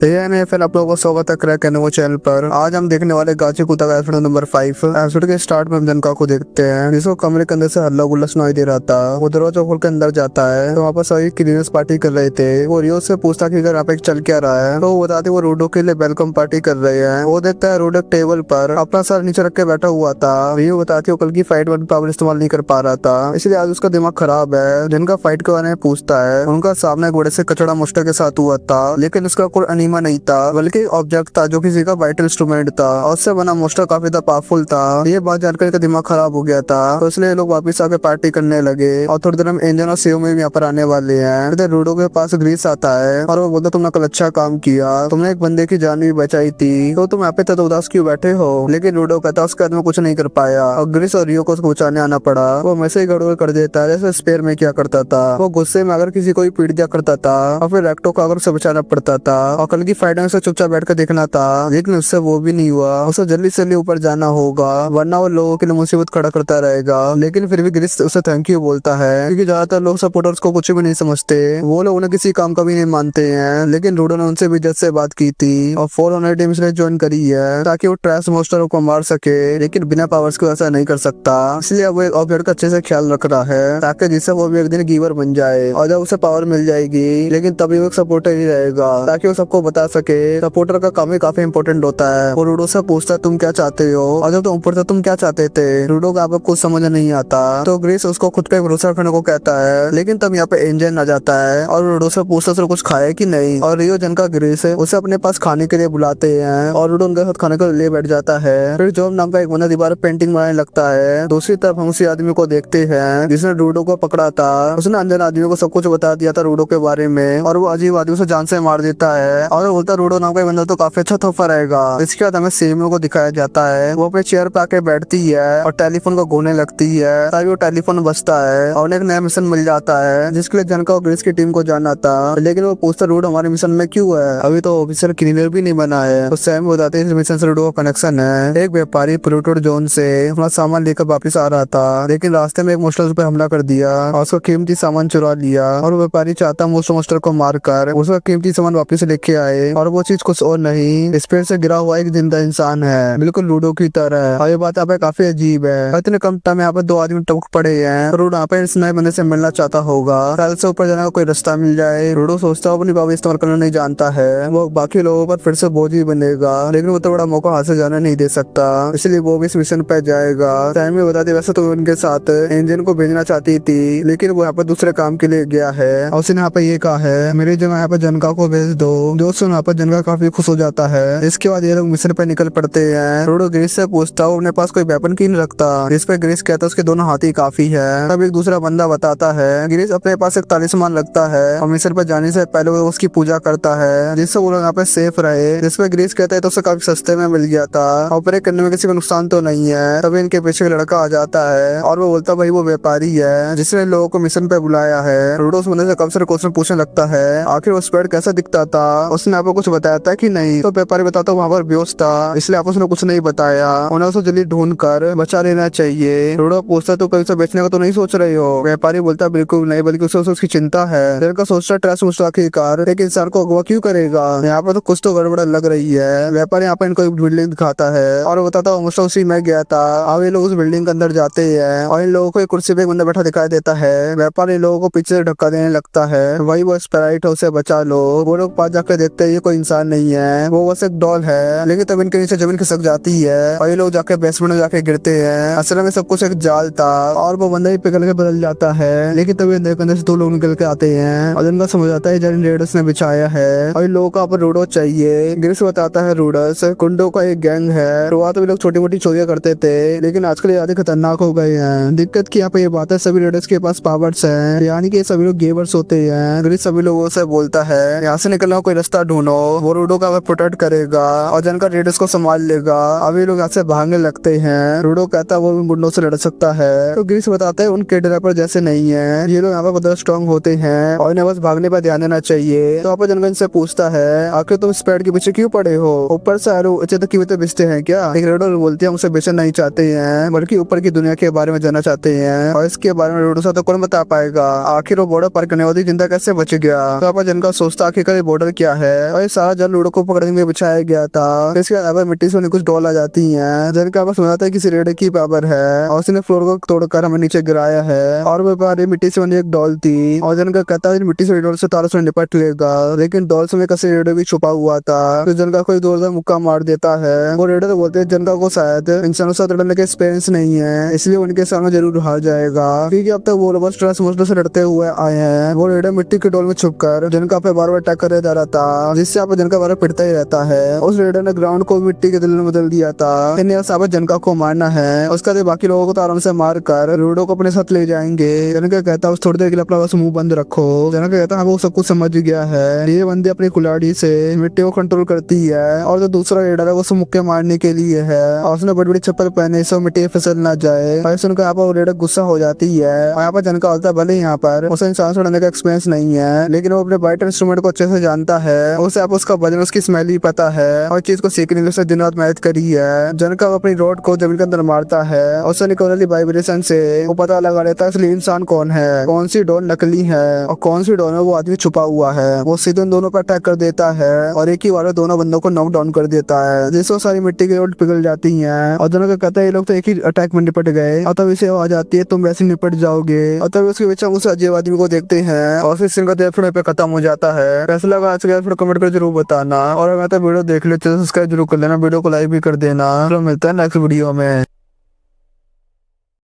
फिर आप लोगों को स्वागत है क्रैक एनिमो चैनल पर। आज हम देखने वाले गाची कुत्ता का एपिसोड नंबर 5। एपिसोड के स्टार्ट में हम जनका को देखते हैं जिसको कमरे के अंदर से हल्ला गुल्ला सुनाई दे रहा था। वो दरवाजा खोल के अंदर जाता है तो वहाँ पर सभी क्लीनर्स पार्टी कर रहे थे। वो रियो से पूछता कि अगर यहाँ पे चल क्या रहा है तो वो बताते वो रूडो के लिए वेलकम पार्टी कर रहे हैं। वो देखता है रूडो टेबल पर अपना सर नीचे रख के बैठा हुआ था। रियो बताती वो कल की फाइट में पावर इस्तेमाल नहीं कर पा रहा था, इसलिए आज उसका दिमाग खराब है। जिनका फाइट के बारे में पूछता है उनका सामने घोड़े से कचड़ा मुश्ता के साथ हुआ था, लेकिन उसका कोई अनीमा नहीं था बल्कि ऑब्जेक्ट था जो किसी का वाइटल इंस्ट्रूमेंट था और उससे बना मोस्टर काफी पावरफुल था। ये बात जानकर इसका दिमाग खराब हो गया था तो इसलिए लोग वापस आके पार्टी करने लगे। और थोड़ी देर में एंजन और सीओ में भी यहाँ पर आने वाले हैं। इधर रूडो के पास ग्रीस आता है और वो बोलता तुमने कल अच्छा काम किया, तुमने एक बंदे की जान भी बचाई थी, तो तुम यहाँ पे तो उदास क्यों बैठे हो। लेकिन रूडो कहता उसके हाथ में कुछ नहीं कर पाया और ग्रीस और रियो को उसको बचाने आना पड़ा। वो वैसे ही गड़बड़ कर देता है जैसे स्पेयर में क्या करता था। वो गुस्से में अगर किसी को भी पीट दिया करता था और फिर रेक्टो को अगर उसे बचाना पड़ता था। और कल की फाइट में उसे चुपचाप बैठ कर देखना था, लेकिन उससे वो भी नहीं हुआ। उसे जल्दी से ऊपर जाना होगा वरना वो लोगों के लिए मुसीबत खड़ा करता रहेगा। लेकिन फिर भी ग्रीस उसे थैंक यू बोलता है क्योंकि ज्यादातर लोग सपोर्टर्स को कुछ भी नहीं समझते, वो लोग उन्हें किसी काम का भी नहीं मानते हैं। लेकिन रूडो ने उनसे भी इज्जत से बात की थी और 400 टीम इसलिए ज्वाइन करी है ताकि वो ट्रैश मोस्टरों को मार सके, लेकिन बिना पावर्स को ऐसा नहीं कर सकता। इसलिए वो एक ऑब्जेक्ट का अच्छे से ख्याल रख रहा है ताकि जिससे वो भी एक दिन गिवर बन जाए। और जब उसे पावर मिल जाएगी लेकिन तभी वो एक सपोर्टर ही रहेगा ताकि वो सबको बता सके। सपोर्टर का काम भी काफी इंपॉर्टेंट होता है। वो रूडो से पूछता है तुम क्या चाहते हो, और जब तुम ऊपर था तुम क्या चाहते थे। रूडो का आपको कुछ समझ नहीं आता तो ग्रीस उसको खुद पे भरोसा करने को कहता है। लेकिन तब यहाँ पे एंजन आ जाता है और रूडो से पूछता है कुछ खाया कि नहीं। और रियो जनका ग्रीस है उसे अपने पास खाने के लिए बुलाते हैं और रूडो उनके साथ खाने को लिए बैठ जाता है। फिर जॉब नाम का एक बंदा दीवार पे पेंटिंग बनाने लगता है। दूसरी तरफ हम उसी आदमी को देखते हैं जिसने रूडो को पकड़ा था। उसने अनजान आदमी को सब कुछ बता दिया था रूडो के बारे में और वो अजीब आदमी उसे जान से मार देता है। और वो बोलता रूडो नाम का बंदा तो काफी अच्छा तोहफा रहेगा। इसके बाद हमें सेमियो को दिखाया जाता है। वो अपने चेयर पे आके बैठती है और टेलीफोन को घूमने लगती है तभी वो टेलीफोन बजता है और उन्हें एक नया मिशन मिल जाता है जिसके लिए जनका और ग्रीस की टीम को जाना था। लेकिन वो पूछता रूडो हमारे मिशन में क्यों है, अभी तो ऑफिसर क्लीनर भी नहीं बना है। तो सैम बताते हैं इस मिशन से रूडो का कनेक्शन है। एक व्यापारी प्लूटो जोन से अपना सामान लेकर वापस आ रहा था, लेकिन रास्ते में एक मोस्टर पे हमला कर दिया और उसका कीमती सामान चुरा लिया। और वो व्यापारी चाहता मोस्टर को मारकर उसका कीमती सामान वापस लेके आए। और वो चीज कुछ और नहीं, स्पेस से गिरा हुआ एक जिंदा इंसान है, बिल्कुल लूडो की तरह। और ये बात यहाँ पे काफी अजीब है। इतने कम टाइम में यहाँ पे 2 आदमी टपक पड़े हैं। रूडो यहाँ पे इस नए बंदे से मिलना चाहता होगा, शायद से ऊपर जाने का कोई रास्ता मिल जाए। रूडो सोचता है अपनी पावर इस्तेमाल करना नहीं जानता है, वो बाकी लोगों पर फिर से बोझ ही बनेगा, लेकिन वो तो बड़ा मौका हाथ से जाने नहीं दे सकता, इसलिए वो भी इस मिशन पे जाएगा। टाइम में बताते वैसे तो उनके साथ इंजन को भेजना चाहती थी, लेकिन वो यहाँ पे दूसरे काम के लिए गया है और उसने यहाँ पे ये कहा है मेरी जगह यहाँ पे जनका को भेज दो। दोस्तों यहाँ पर जनका काफी खुश हो जाता है। इसके बाद ये लोग मिशन पे निकल पड़ते हैं। रूडो ग्रीस से पूछता हूँ अपने पास कोई वेपन क्यों नहीं रखता। इस पे ग्रीस कहता है उसके दोनों हाथ ही काफी है। तब एक दूसरा बंदा बताता है ग्रीस अपने पास एक तालिस्मान रखता है और मिशन पे जाने से पहले वो उसकी पूजा करता है जिससे वो लोग यहाँ पे सेफ रहे। जिसपे ग्रीस कहता है तो उसे काफी सस्ते में मिल गया था, ऑपरेट करने में किसी को नुकसान तो नहीं है। तभी इनके पीछे एक लड़का आ जाता है और वो बोलता भाई वो व्यापारी है जिसने लोगों को मिशन पे बुलाया है। रूडो उस बंदे से काफी सारे क्वेश्चन पूछने लगता है आखिर वो स्पेड कैसा दिखता था, उसने आपको कुछ बताया था कि नहीं। तो व्यापारी बताता वहाँ पर बेहोश था, इसलिए आपस में कुछ नहीं बताया, उन्हें उसे जल्दी ढूंढ कर बचा लेना चाहिए। रूडो पूछता तो कभी उसे बेचने का तो नहीं सोच रहे हो। व्यापारी बोलता बिल्कुल नहीं, बल्कि उसे उसकी चिंता है। दिल का सोचता ट्रस्ट मुझसे आखिरकार एक इंसान को अगवा क्यों करेगा, यहाँ पर तो कुछ तो गड़बड़ लग रही है। व्यापारी यहाँ पर इनको एक बिल्डिंग दिखाता है और बताता हूँ मुझसे उसी में गया था। अब ये लोग उस बिल्डिंग के अंदर जाते हैं और इन लोगों को एक कुर्सी पे एक बंदा बैठा दिखाई देता है। व्यापारी लोगों को पीछे से धक्का देने लगता है, वही वो स्प्राइट है उसे बचा लो। वो लोग पास जाकर देखते हैं ये कोई इंसान नहीं है, वो बस एक डॉल है। लेकिन तब इनके नीचे जमीन खिसक जाती है और ये लोग जाके बेसमेंट में जाके गिरते हैं। असल में सब कुछ एक जाल था और वो बंदा ही पिघल के बदल जाता है। लेकिन तभी अंदर से 2 लोग निकल के आते हैं और जिनका समझ आता है जनरेटर्स ने बिछाया है और इन लोगों को आप रूडो चाहिए। ग्रीस बताता है रूडस कुंडो का एक गैंग है। शुरुआत में लोग छोटी मोटी चोरियां करते थे, लेकिन आजकल ज्यादा खतरनाक हो गए हैं। दिक्कत की यहाँ पे ये बात है सभी रेडर्स के पास पावर्स हैं, यानी कि सभी लोग गेवर्स होते हैं। ग्रीस सभी लोगों से बोलता है यहाँ से निकलने का कोई रास्ता ढूंढो, वो रूडो का प्रोटेक्ट करेगा और जनका रेडर्स को संभाल लेगा। अभी लोग यहाँ से भागने लगते हैं। रूडो कहता है वो भी गुंडों से लड़ सकता है, तो ग्रीस बताता है उनके ड्राइवर जैसे नहीं है, ये लोग यहाँ पे बहुत स्ट्रॉन्ग होते हैं और इन्हें बस भागने पर ध्यान देना चाहिए। तो यहाँ पर जनगन से पूछता है आखिर तुम स्पैड के पीछे क्यों पड़े हो, ऊपर से आरो तक कीमतें बेचते हैं क्या। एक रेडर बोलती है उसे बेचना नहीं चाहते हैं, बल्कि ऊपर की दुनिया के बारे में जानना चाहते हैं और इसके बारे में रूडो से तो कौन बता पाएगा, आखिर वो बॉर्डर पार करने वाली जिंदा कैसे बच गया। तो यहाँ पर जनका सोचता आखिर बॉर्डर क्या है। है और ये सारा जाल लूडो को पकड़ने में बिछाया गया था। इसके अलावा मिट्टी से कुछ डॉल आ जाती है जिनका आपस सुना था किसी रेडे की पावर है और उसने फ्लोर को तोड़कर हमें नीचे गिराया है। और वो बार मिट्टी से बनी एक डॉल थी और जिनका कहता है मिट्टी से डॉल से तारों से निपट लेगा, लेकिन डॉल में कसे रेडो भी छुपा हुआ था। तो जिनका कोई जोरदार मुक्का मार देता है। वो रेडो तो बोलते हैं जिनका को शायद इंसानों से लड़ने के एक्सपीरियंस नहीं है, इसलिए उनके सामने जरूर हार जाएगा, क्योंकि अब तक वो लोग स्ट्रेस मुश्किल से लड़ते हुए आए हैं। वो रेडो मिट्टी के डोल में छुपकर जिनका पे बार बार अटैक कर जा रहा था, जिससे आप जिनका बार पिटता ही रहता है। उस रेडो ने ग्राउंड को मिट्टी के दिल में बदल दिया था। इन्हें साबित जनका को मारना है, उसका बाद बाकी लोगों को तो आराम से मार कर रेडो को अपने साथ ले जाएंगे। जनका कहता है थोड़ी देर के लिए अपना बस मुंह बंद रखो। जनका कहता है वो सब कुछ समझ गया है। ये बंदी अपनी कुल्हाड़ी से मिट्टी को कंट्रोल करती है और जो दूसरा रेडर है वो उसे मुक्के मारने के लिए है और उसने बड़ी बड़ी चप्पल पहने से मिट्टी फिसल ना जाए। और सुनकर यहाँ पर रेडर गुस्सा हो जाती है और यहाँ पर जनका होता है भले यहाँ पर उसे इंसान से लड़ने का एक्सपीरियंस नहीं है, लेकिन वो अपने बाइट इंस्ट्रूमेंट को अच्छे से जानता है। उसे आप उसका वजन उसकी स्मेल ही पता है और चीज को सीखने के लिए दिन रात मेहनत करी है। जनका अपनी रोड को जमीन के अंदर मारता है और उससे निकलने वाली वाइब्रेशन से वो पता लगा लेता है असली इंसान कौन है, कौन सी डोर नकली है और कौन सी डोर में वो आदमी छुपा हुआ है। वो सीधे उन दोनों पर अटैक कर देता है और एक ही बार में दोनों बंदों को नॉक डाउन कर देता है, जिससे सारी मिट्टी की रोड पिघल जाती है। और दोनों का कहता है ये लोग तो एक ही अटैक में निपट गए और तब इसे आ जाती है तुम वैसे निपट जाओगे। और तब उसके पीछे उस अजीब आदमी को देखते हैं और फिर सिंगल एपिसोड पे खत्म हो जाता है। कैसा लगा आज का एपिसोड कमेंट कर जरूर बताना और अगर तो वीडियो देख लेते तो सब्सक्राइब जरूर कर लेना, वीडियो को लाइक भी कर देना। तो मिलता है नेक्स्ट वीडियो में।